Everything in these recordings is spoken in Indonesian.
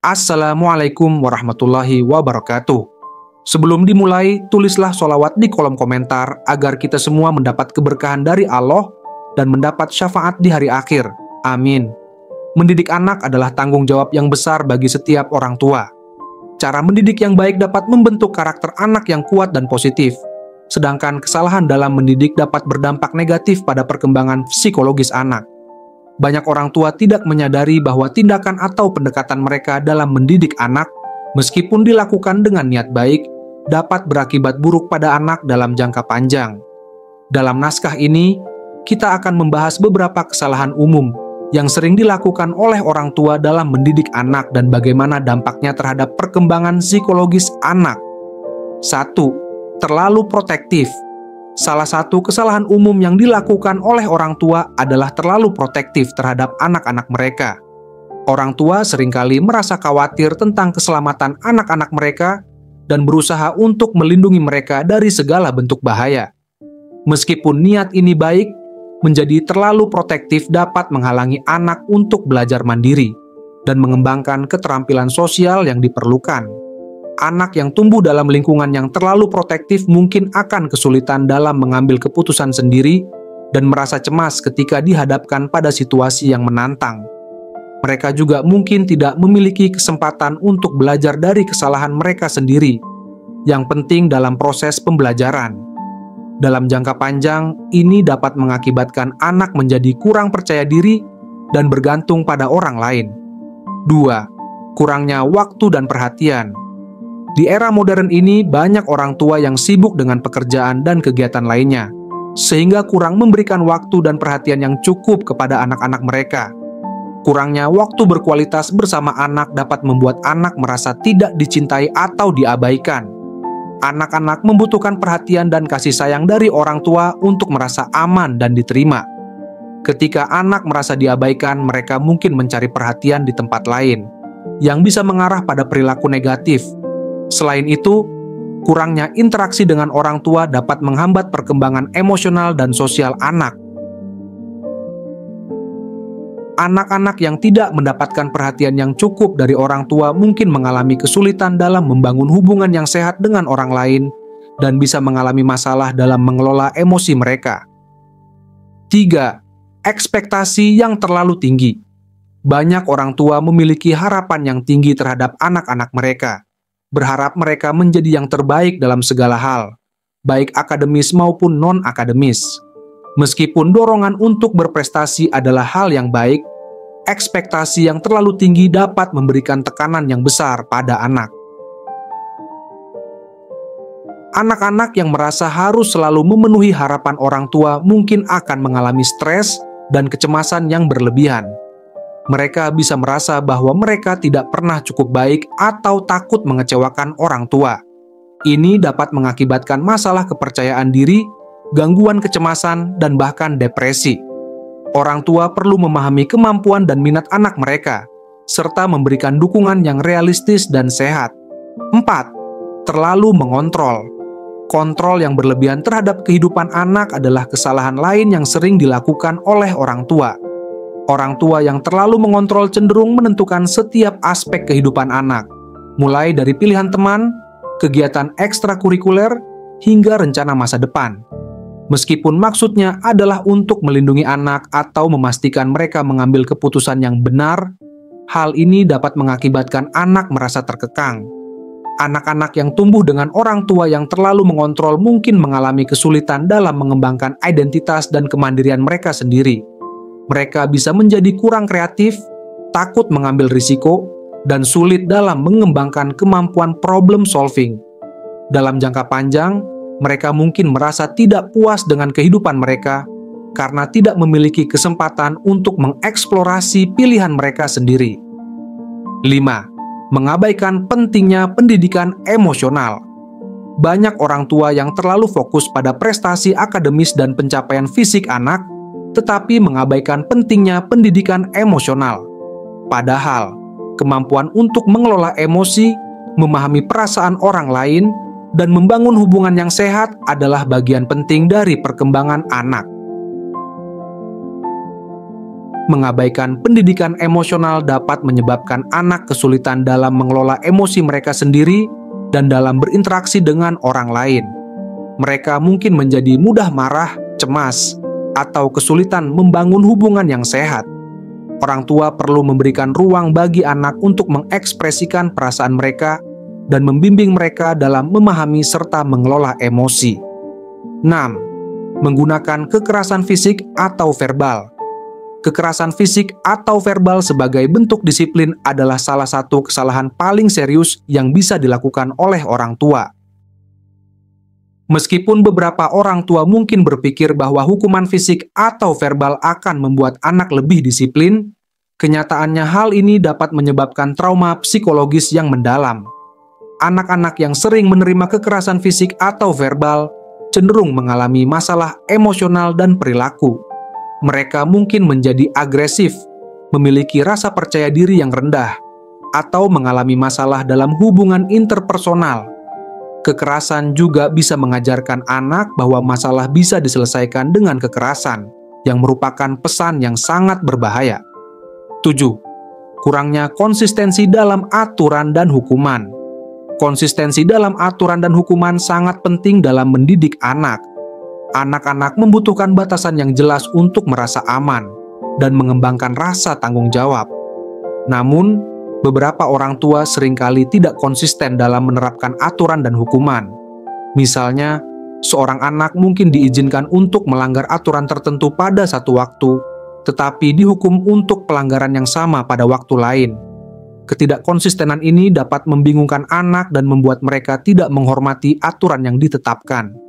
Assalamualaikum warahmatullahi wabarakatuh. Sebelum dimulai, tulislah sholawat di kolom komentar agar kita semua mendapat keberkahan dari Allah dan mendapat syafaat di hari akhir. Amin. Mendidik anak adalah tanggung jawab yang besar bagi setiap orang tua. Cara mendidik yang baik dapat membentuk karakter anak yang kuat dan positif, sedangkan kesalahan dalam mendidik dapat berdampak negatif pada perkembangan psikologis anak. Banyak orang tua tidak menyadari bahwa tindakan atau pendekatan mereka dalam mendidik anak, meskipun dilakukan dengan niat baik, dapat berakibat buruk pada anak dalam jangka panjang. Dalam naskah ini, kita akan membahas beberapa kesalahan umum yang sering dilakukan oleh orang tua dalam mendidik anak dan bagaimana dampaknya terhadap perkembangan psikologis anak. 1. Terlalu protektif. Salah satu kesalahan umum yang dilakukan oleh orang tua adalah terlalu protektif terhadap anak-anak mereka. Orang tua seringkali merasa khawatir tentang keselamatan anak-anak mereka dan berusaha untuk melindungi mereka dari segala bentuk bahaya. Meskipun niat ini baik, menjadi terlalu protektif dapat menghalangi anak untuk belajar mandiri dan mengembangkan keterampilan sosial yang diperlukan. Anak yang tumbuh dalam lingkungan yang terlalu protektif mungkin akan kesulitan dalam mengambil keputusan sendiri dan merasa cemas ketika dihadapkan pada situasi yang menantang. Mereka juga mungkin tidak memiliki kesempatan untuk belajar dari kesalahan mereka sendiri, yang penting dalam proses pembelajaran. Dalam jangka panjang, ini dapat mengakibatkan anak menjadi kurang percaya diri dan bergantung pada orang lain. 2. Kurangnya waktu dan perhatian. Di era modern ini, banyak orang tua yang sibuk dengan pekerjaan dan kegiatan lainnya, sehingga kurang memberikan waktu dan perhatian yang cukup kepada anak-anak mereka. Kurangnya waktu berkualitas bersama anak dapat membuat anak merasa tidak dicintai atau diabaikan. Anak-anak membutuhkan perhatian dan kasih sayang dari orang tua untuk merasa aman dan diterima. Ketika anak merasa diabaikan, mereka mungkin mencari perhatian di tempat lain, yang bisa mengarah pada perilaku negatif. Selain itu, kurangnya interaksi dengan orang tua dapat menghambat perkembangan emosional dan sosial anak. Anak-anak yang tidak mendapatkan perhatian yang cukup dari orang tua mungkin mengalami kesulitan dalam membangun hubungan yang sehat dengan orang lain dan bisa mengalami masalah dalam mengelola emosi mereka. 3. Ekspektasi yang terlalu tinggi. Banyak orang tua memiliki harapan yang tinggi terhadap anak-anak mereka, berharap mereka menjadi yang terbaik dalam segala hal, baik akademis maupun non-akademis. Meskipun dorongan untuk berprestasi adalah hal yang baik, ekspektasi yang terlalu tinggi dapat memberikan tekanan yang besar pada anak. Anak-anak yang merasa harus selalu memenuhi harapan orang tua mungkin akan mengalami stres dan kecemasan yang berlebihan. Mereka bisa merasa bahwa mereka tidak pernah cukup baik atau takut mengecewakan orang tua. Ini dapat mengakibatkan masalah kepercayaan diri, gangguan kecemasan, dan bahkan depresi. Orang tua perlu memahami kemampuan dan minat anak mereka, serta memberikan dukungan yang realistis dan sehat. 4. Terlalu mengontrol. Kontrol yang berlebihan terhadap kehidupan anak adalah kesalahan lain yang sering dilakukan oleh orang tua. Orang tua yang terlalu mengontrol cenderung menentukan setiap aspek kehidupan anak, mulai dari pilihan teman, kegiatan ekstrakurikuler, hingga rencana masa depan. Meskipun maksudnya adalah untuk melindungi anak atau memastikan mereka mengambil keputusan yang benar, hal ini dapat mengakibatkan anak merasa terkekang. Anak-anak yang tumbuh dengan orang tua yang terlalu mengontrol mungkin mengalami kesulitan dalam mengembangkan identitas dan kemandirian mereka sendiri. Mereka bisa menjadi kurang kreatif, takut mengambil risiko, dan sulit dalam mengembangkan kemampuan problem solving. Dalam jangka panjang, mereka mungkin merasa tidak puas dengan kehidupan mereka karena tidak memiliki kesempatan untuk mengeksplorasi pilihan mereka sendiri. 5. Mengabaikan pentingnya pendidikan emosional. Banyak orang tua yang terlalu fokus pada prestasi akademis dan pencapaian fisik anak, tetapi mengabaikan pentingnya pendidikan emosional. Padahal, kemampuan untuk mengelola emosi, memahami perasaan orang lain, dan membangun hubungan yang sehat adalah bagian penting dari perkembangan anak. Mengabaikan pendidikan emosional dapat menyebabkan anak kesulitan dalam mengelola emosi mereka sendiri dan dalam berinteraksi dengan orang lain. Mereka mungkin menjadi mudah marah, cemas, atau kesulitan membangun hubungan yang sehat. Orang tua perlu memberikan ruang bagi anak untuk mengekspresikan perasaan mereka dan membimbing mereka dalam memahami serta mengelola emosi. 6. Menggunakan kekerasan fisik atau verbal. Kekerasan fisik atau verbal sebagai bentuk disiplin adalah salah satu kesalahan paling serius yang bisa dilakukan oleh orang tua. Meskipun beberapa orang tua mungkin berpikir bahwa hukuman fisik atau verbal akan membuat anak lebih disiplin, kenyataannya hal ini dapat menyebabkan trauma psikologis yang mendalam. Anak-anak yang sering menerima kekerasan fisik atau verbal cenderung mengalami masalah emosional dan perilaku. Mereka mungkin menjadi agresif, memiliki rasa percaya diri yang rendah, atau mengalami masalah dalam hubungan interpersonal. Kekerasan juga bisa mengajarkan anak bahwa masalah bisa diselesaikan dengan kekerasan, yang merupakan pesan yang sangat berbahaya. 7. Kurangnya konsistensi dalam aturan dan hukuman. Konsistensi dalam aturan dan hukuman sangat penting dalam mendidik anak. Anak-anak membutuhkan batasan yang jelas untuk merasa aman dan mengembangkan rasa tanggung jawab. Namun, beberapa orang tua seringkali tidak konsisten dalam menerapkan aturan dan hukuman. Misalnya, seorang anak mungkin diizinkan untuk melanggar aturan tertentu pada satu waktu, tetapi dihukum untuk pelanggaran yang sama pada waktu lain. Ketidakkonsistenan ini dapat membingungkan anak dan membuat mereka tidak menghormati aturan yang ditetapkan.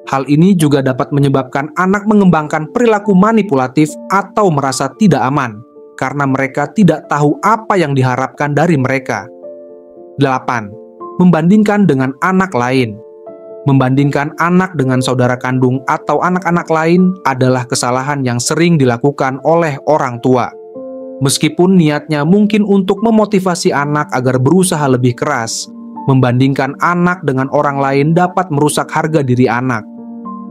Hal ini juga dapat menyebabkan anak mengembangkan perilaku manipulatif atau merasa tidak aman, karena mereka tidak tahu apa yang diharapkan dari mereka. 8. Membandingkan dengan anak lain. Membandingkan anak dengan saudara kandung atau anak-anak lain adalah kesalahan yang sering dilakukan oleh orang tua. Meskipun niatnya mungkin untuk memotivasi anak agar berusaha lebih keras, membandingkan anak dengan orang lain dapat merusak harga diri anak.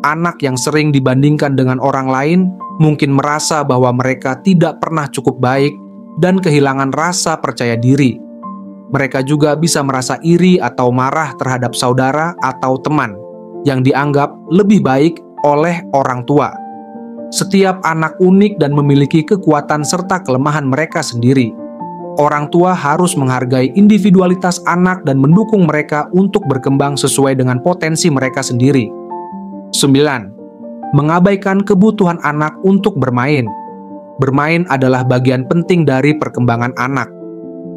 Anak yang sering dibandingkan dengan orang lain mungkin merasa bahwa mereka tidak pernah cukup baik dan kehilangan rasa percaya diri. Mereka juga bisa merasa iri atau marah terhadap saudara atau teman yang dianggap lebih baik oleh orang tua. Setiap anak unik dan memiliki kekuatan serta kelemahan mereka sendiri. Orang tua harus menghargai individualitas anak dan mendukung mereka untuk berkembang sesuai dengan potensi mereka sendiri. 9. Mengabaikan kebutuhan anak untuk bermain. Bermain adalah bagian penting dari perkembangan anak.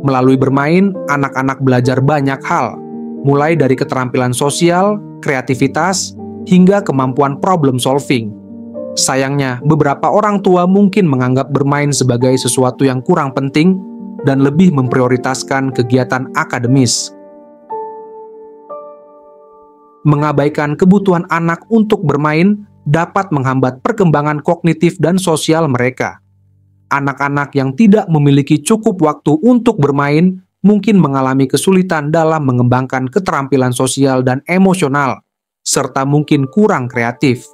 Melalui bermain, anak-anak belajar banyak hal, mulai dari keterampilan sosial, kreativitas, hingga kemampuan problem solving. Sayangnya, beberapa orang tua mungkin menganggap bermain sebagai sesuatu yang kurang penting dan lebih memprioritaskan kegiatan akademis. Mengabaikan kebutuhan anak untuk bermain dapat menghambat perkembangan kognitif dan sosial mereka. Anak-anak yang tidak memiliki cukup waktu untuk bermain mungkin mengalami kesulitan dalam mengembangkan keterampilan sosial dan emosional, serta mungkin kurang kreatif.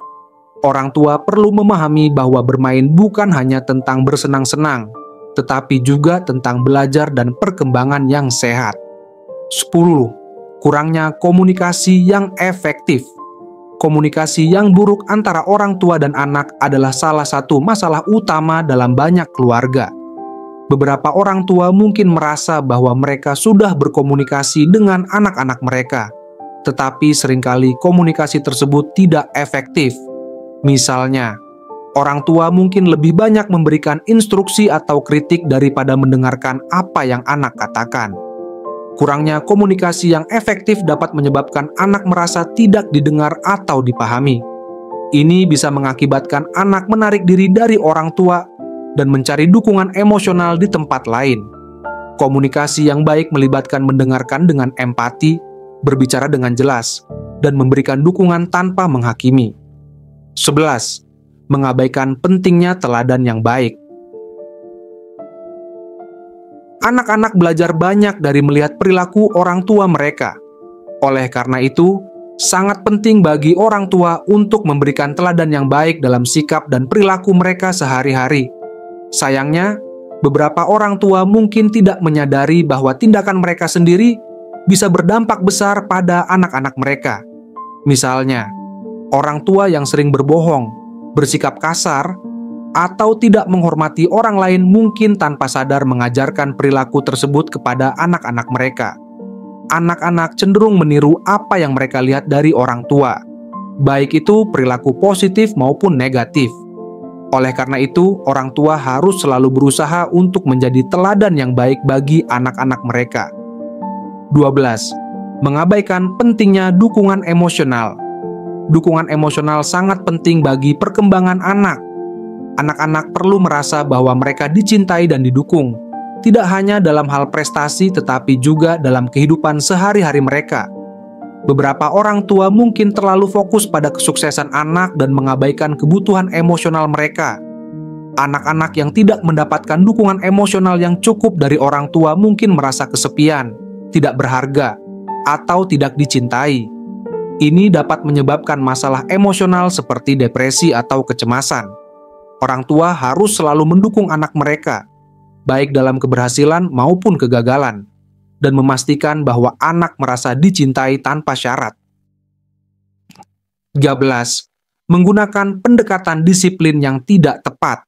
Orang tua perlu memahami bahwa bermain bukan hanya tentang bersenang-senang, tetapi juga tentang belajar dan perkembangan yang sehat. 10. Kurangnya komunikasi yang efektif. Komunikasi yang buruk antara orang tua dan anak adalah salah satu masalah utama dalam banyak keluarga. Beberapa orang tua mungkin merasa bahwa mereka sudah berkomunikasi dengan anak-anak mereka, tetapi seringkali komunikasi tersebut tidak efektif. Misalnya, orang tua mungkin lebih banyak memberikan instruksi atau kritik daripada mendengarkan apa yang anak katakan. Kurangnya komunikasi yang efektif dapat menyebabkan anak merasa tidak didengar atau dipahami. Ini bisa mengakibatkan anak menarik diri dari orang tua dan mencari dukungan emosional di tempat lain. Komunikasi yang baik melibatkan mendengarkan dengan empati, berbicara dengan jelas, dan memberikan dukungan tanpa menghakimi. 11. Mengabaikan pentingnya teladan yang baik. Anak-anak belajar banyak dari melihat perilaku orang tua mereka. Oleh karena itu, sangat penting bagi orang tua untuk memberikan teladan yang baik dalam sikap dan perilaku mereka sehari-hari. Sayangnya, beberapa orang tua mungkin tidak menyadari bahwa tindakan mereka sendiri bisa berdampak besar pada anak-anak mereka. Misalnya, orang tua yang sering berbohong, bersikap kasar, atau tidak menghormati orang lain mungkin tanpa sadar mengajarkan perilaku tersebut kepada anak-anak mereka. Anak-anak cenderung meniru apa yang mereka lihat dari orang tua, baik itu perilaku positif maupun negatif. Oleh karena itu, orang tua harus selalu berusaha untuk menjadi teladan yang baik bagi anak-anak mereka. 12. Mengabaikan pentingnya dukungan emosional. Dukungan emosional sangat penting bagi perkembangan anak. Anak-anak perlu merasa bahwa mereka dicintai dan didukung, tidak hanya dalam hal prestasi tetapi juga dalam kehidupan sehari-hari mereka. Beberapa orang tua mungkin terlalu fokus pada kesuksesan anak dan mengabaikan kebutuhan emosional mereka. Anak-anak yang tidak mendapatkan dukungan emosional yang cukup dari orang tua mungkin merasa kesepian, tidak berharga, atau tidak dicintai. Ini dapat menyebabkan masalah emosional seperti depresi atau kecemasan. Orang tua harus selalu mendukung anak mereka, baik dalam keberhasilan maupun kegagalan, dan memastikan bahwa anak merasa dicintai tanpa syarat. 13. Menggunakan pendekatan disiplin yang tidak tepat.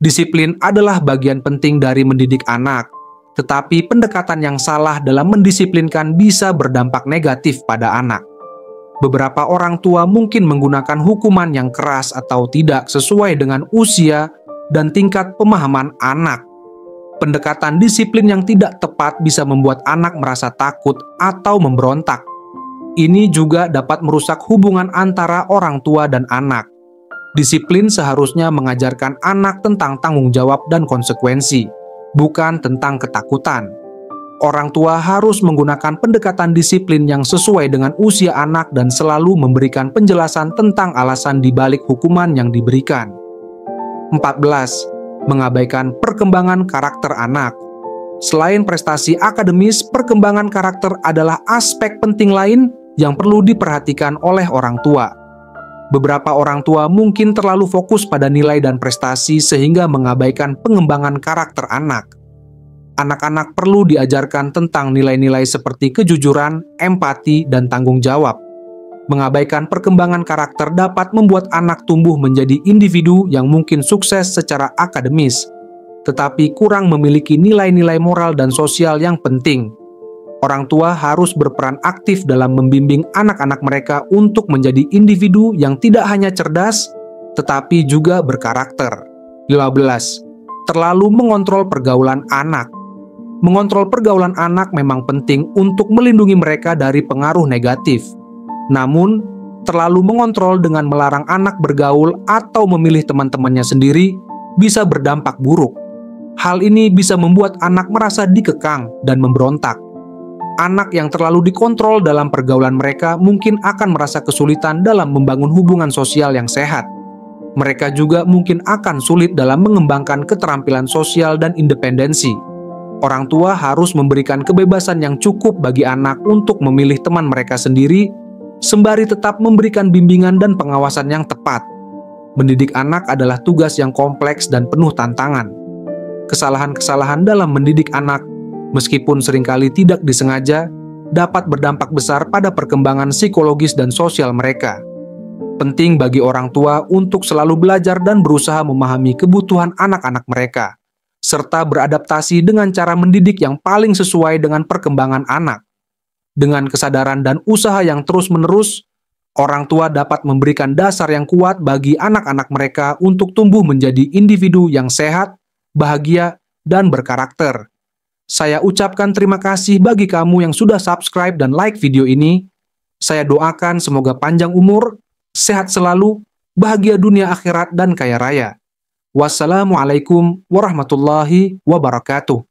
Disiplin adalah bagian penting dari mendidik anak, tetapi pendekatan yang salah dalam mendisiplinkan bisa berdampak negatif pada anak. Beberapa orang tua mungkin menggunakan hukuman yang keras atau tidak sesuai dengan usia dan tingkat pemahaman anak. Pendekatan disiplin yang tidak tepat bisa membuat anak merasa takut atau memberontak. Ini juga dapat merusak hubungan antara orang tua dan anak. Disiplin seharusnya mengajarkan anak tentang tanggung jawab dan konsekuensi, bukan tentang ketakutan. Orang tua harus menggunakan pendekatan disiplin yang sesuai dengan usia anak dan selalu memberikan penjelasan tentang alasan dibalik hukuman yang diberikan. 14. Mengabaikan perkembangan karakter anak. Selain prestasi akademis, perkembangan karakter adalah aspek penting lain yang perlu diperhatikan oleh orang tua. Beberapa orang tua mungkin terlalu fokus pada nilai dan prestasi sehingga mengabaikan pengembangan karakter anak. Anak-anak perlu diajarkan tentang nilai-nilai seperti kejujuran, empati, dan tanggung jawab. Mengabaikan perkembangan karakter dapat membuat anak tumbuh menjadi individu yang mungkin sukses secara akademis, tetapi kurang memiliki nilai-nilai moral dan sosial yang penting. Orang tua harus berperan aktif dalam membimbing anak-anak mereka untuk menjadi individu yang tidak hanya cerdas, tetapi juga berkarakter. 15. Terlalu mengontrol pergaulan anak. Mengontrol pergaulan anak memang penting untuk melindungi mereka dari pengaruh negatif. Namun, terlalu mengontrol dengan melarang anak bergaul atau memilih teman-temannya sendiri bisa berdampak buruk. Hal ini bisa membuat anak merasa dikekang dan memberontak. Anak yang terlalu dikontrol dalam pergaulan mereka mungkin akan merasa kesulitan dalam membangun hubungan sosial yang sehat. Mereka juga mungkin akan sulit dalam mengembangkan keterampilan sosial dan independensi. Orang tua harus memberikan kebebasan yang cukup bagi anak untuk memilih teman mereka sendiri, sembari tetap memberikan bimbingan dan pengawasan yang tepat. Mendidik anak adalah tugas yang kompleks dan penuh tantangan. Kesalahan-kesalahan dalam mendidik anak, meskipun seringkali tidak disengaja, dapat berdampak besar pada perkembangan psikologis dan sosial mereka. Penting bagi orang tua untuk selalu belajar dan berusaha memahami kebutuhan anak-anak mereka, serta beradaptasi dengan cara mendidik yang paling sesuai dengan perkembangan anak. Dengan kesadaran dan usaha yang terus-menerus, orang tua dapat memberikan dasar yang kuat bagi anak-anak mereka untuk tumbuh menjadi individu yang sehat, bahagia, dan berkarakter. Saya ucapkan terima kasih bagi kamu yang sudah subscribe dan like video ini. Saya doakan semoga panjang umur, sehat selalu, bahagia dunia akhirat, dan kaya raya. Wassalamualaikum warahmatullahi wabarakatuh.